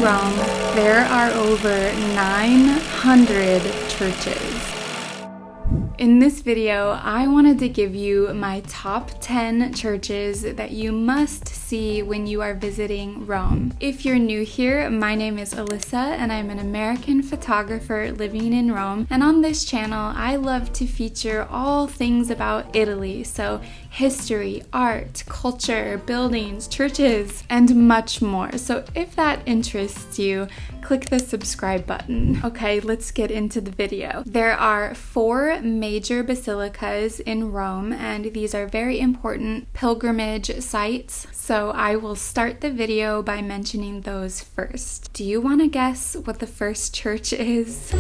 Rome, there are over 900 churches. In this video, I wanted to give you my top 10 churches that you must see when you are visiting Rome. If you're new here, my name is Alyssa and I'm an American photographer living in Rome. And on this channel, I love to feature all things about Italy. So history, art, culture, buildings, churches, and much more. So if that interests you, click the subscribe button. Okay, let's get into the video. There are 4 major basilicas in Rome, and these are very important pilgrimage sites. So I will start the video by mentioning those first. Do you want to guess what the first church is?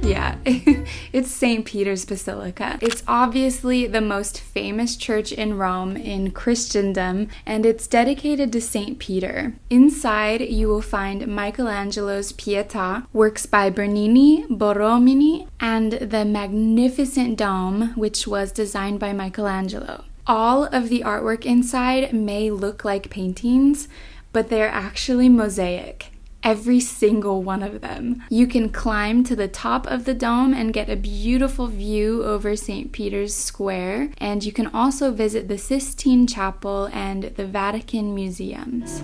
Yeah, it's St. Peter's Basilica. It's obviously the most famous church in Rome in Christendom, and it's dedicated to St. Peter. Inside, you will find Michelangelo's Pietà, works by Bernini, Borromini, and the magnificent dome, which was designed by Michelangelo. All of the artwork inside may look like paintings, but they're actually mosaic. Every single one of them. You can climb to the top of the dome and get a beautiful view over St. Peter's Square, and you can also visit the Sistine Chapel and the Vatican museums.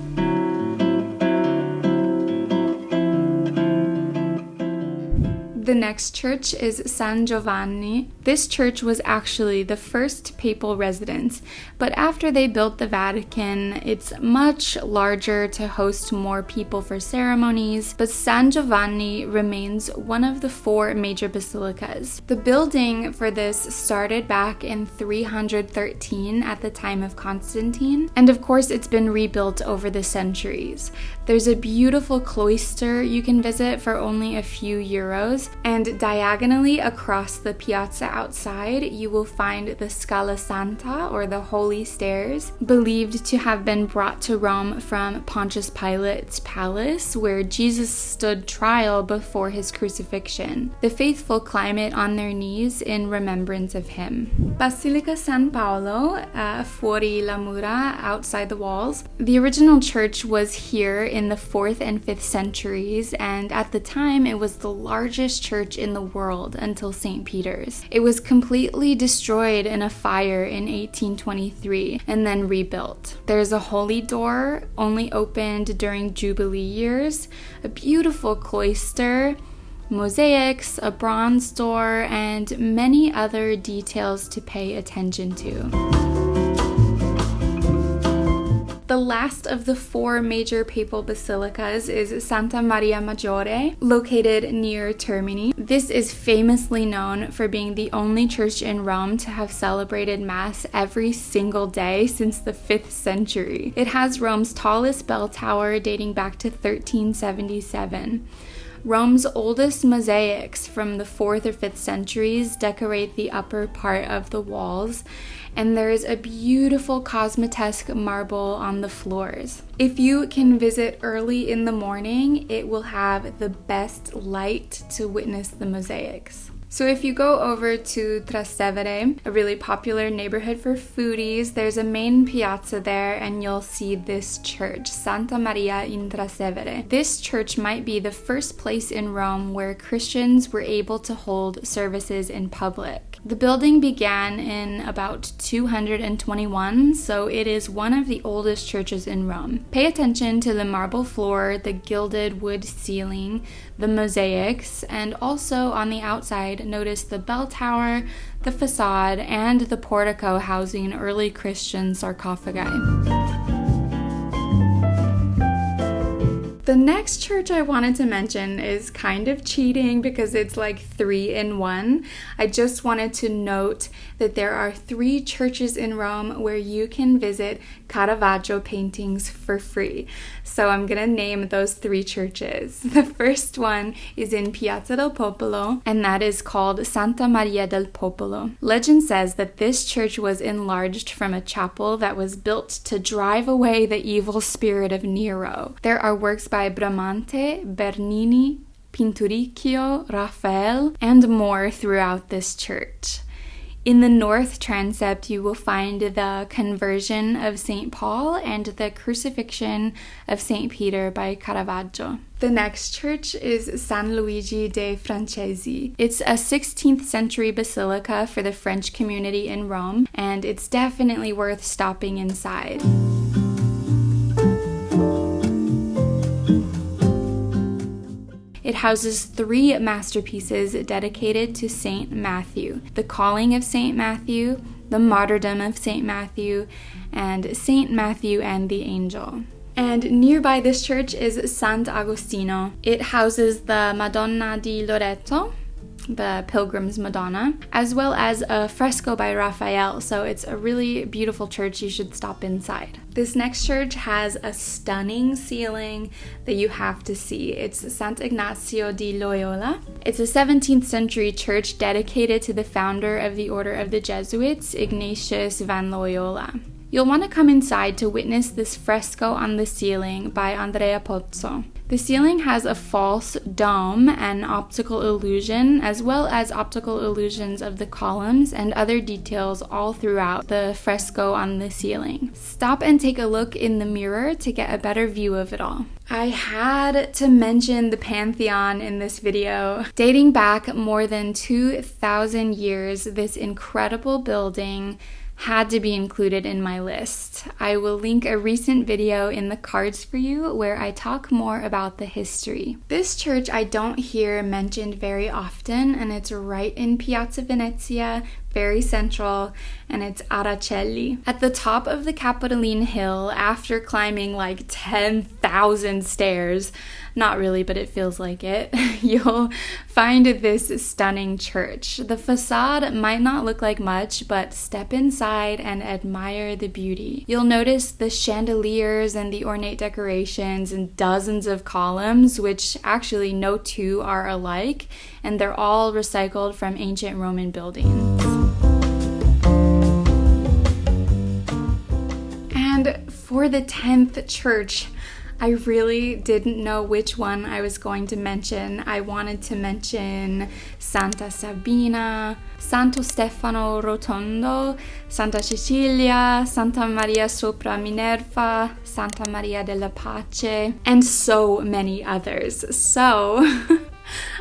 The next church is San Giovanni. This church was actually the first papal residence, but after they built the Vatican, it's much larger to host more people for ceremonies, but San Giovanni remains one of the 4 major basilicas. The building for this started back in 313 at the time of Constantine, and of course it's been rebuilt over the centuries. There's a beautiful cloister you can visit for only a few euros, and diagonally across the piazza outside, you will find the Scala Santa, or the Holy Stairs, believed to have been brought to Rome from Pontius Pilate's palace, where Jesus stood trial before his crucifixion. The faithful climb it on their knees in remembrance of him. Basilica San Paolo, fuori la Mura, outside the walls. The original church was here in the 4th and 5th centuries, and at the time it was the largest church in the world until St. Peter's. It was completely destroyed in a fire in 1823 and then rebuilt. There's a holy door, only opened during Jubilee years, a beautiful cloister, mosaics, a bronze door, and many other details to pay attention to. The last of the 4 major papal basilicas is Santa Maria Maggiore, located near Termini. This is famously known for being the only church in Rome to have celebrated Mass every single day since the 5th century. It has Rome's tallest bell tower dating back to 1377. Rome's oldest mosaics from the 4th or 5th centuries decorate the upper part of the walls, and there is a beautiful cosmatesque marble on the floors. If you can visit early in the morning, it will have the best light to witness the mosaics. So if you go over to Trastevere, a really popular neighborhood for foodies, there's a main piazza there and you'll see this church, Santa Maria in Trastevere. This church might be the first place in Rome where Christians were able to hold services in public. The building began in about 221, so it is one of the oldest churches in Rome. Pay attention to the marble floor, the gilded wood ceiling, the mosaics, and also on the outside, notice the bell tower, the facade, and the portico housing early Christian sarcophagi. The next church I wanted to mention is kind of cheating because it's like 3 in 1. I just wanted to note that there are 3 churches in Rome where you can visit Caravaggio paintings for free. So I'm gonna name those 3 churches. The first one is in Piazza del Popolo, and that is called Santa Maria del Popolo. Legend says that this church was enlarged from a chapel that was built to drive away the evil spirit of Nero. There are works by Bramante, Bernini, Pinturicchio, Raphael, and more throughout this church. In the north transept, you will find the Conversion of St. Paul and the Crucifixion of St. Peter by Caravaggio. The next church is San Luigi dei Francesi. It's a 16th century basilica for the French community in Rome, and it's definitely worth stopping inside. It houses 3 masterpieces dedicated to Saint Matthew: the Calling of Saint Matthew, the Martyrdom of Saint Matthew, and Saint Matthew and the Angel. And nearby this church is Sant'Agostino. It houses the Madonna di Loreto, the Pilgrim's Madonna, as well as a fresco by Raphael, so it's a really beautiful church. You should stop inside. This next church has a stunning ceiling that you have to see. It's Sant'Ignazio di Loyola. It's a 17th century church dedicated to the founder of the Order of the Jesuits, Ignatius van Loyola. You'll want to come inside to witness this fresco on the ceiling by Andrea Pozzo. The ceiling has a false dome and optical illusion, as well as optical illusions of the columns and other details all throughout the fresco on the ceiling. Stop and take a look in the mirror to get a better view of it all. I had to mention the Pantheon in this video. Dating back more than 2,000 years, this incredible building had to be included in my list. I will link a recent video in the cards for you where I talk more about the history. This church I don't hear mentioned very often, and it's right in Piazza Venezia, very central, and it's Araceli. At the top of the Capitoline Hill, after climbing like 10,000 stairs, not really, but it feels like it, you'll find this stunning church. The facade might not look like much, but step inside and admire the beauty. You'll notice the chandeliers and the ornate decorations and dozens of columns, which actually no two are alike, and they're all recycled from ancient Roman buildings. And for the 10th church, I really didn't know which one I was going to mention. I wanted to mention Santa Sabina, Santo Stefano Rotondo, Santa Cecilia, Santa Maria sopra Minerva, Santa Maria della Pace, and so many others. So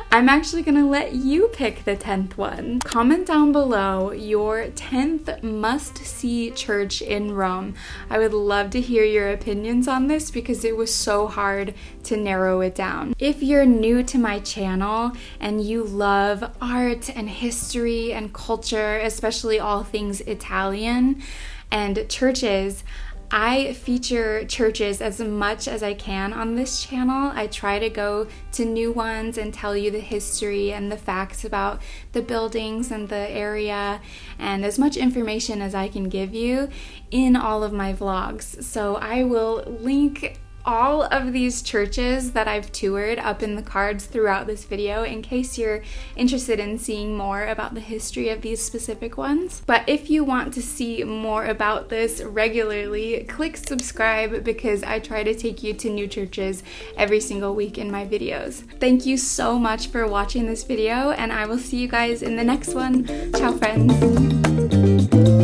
I'm actually gonna let you pick the 10th one. Comment down below your 10th must-see church in Rome. I would love to hear your opinions on this because it was so hard to narrow it down. If you're new to my channel and you love art and history and culture, especially all things Italian and churches, I feature churches as much as I can on this channel. I try to go to new ones and tell you the history and the facts about the buildings and the area and as much information as I can give you in all of my vlogs. So I will link all of these churches that I've toured up in the cards throughout this video in case you're interested in seeing more about the history of these specific ones. But if you want to see more about this regularly, click subscribe because I try to take you to new churches every single week in my videos. Thank you so much for watching this video, and I will see you guys in the next one. Ciao, friends!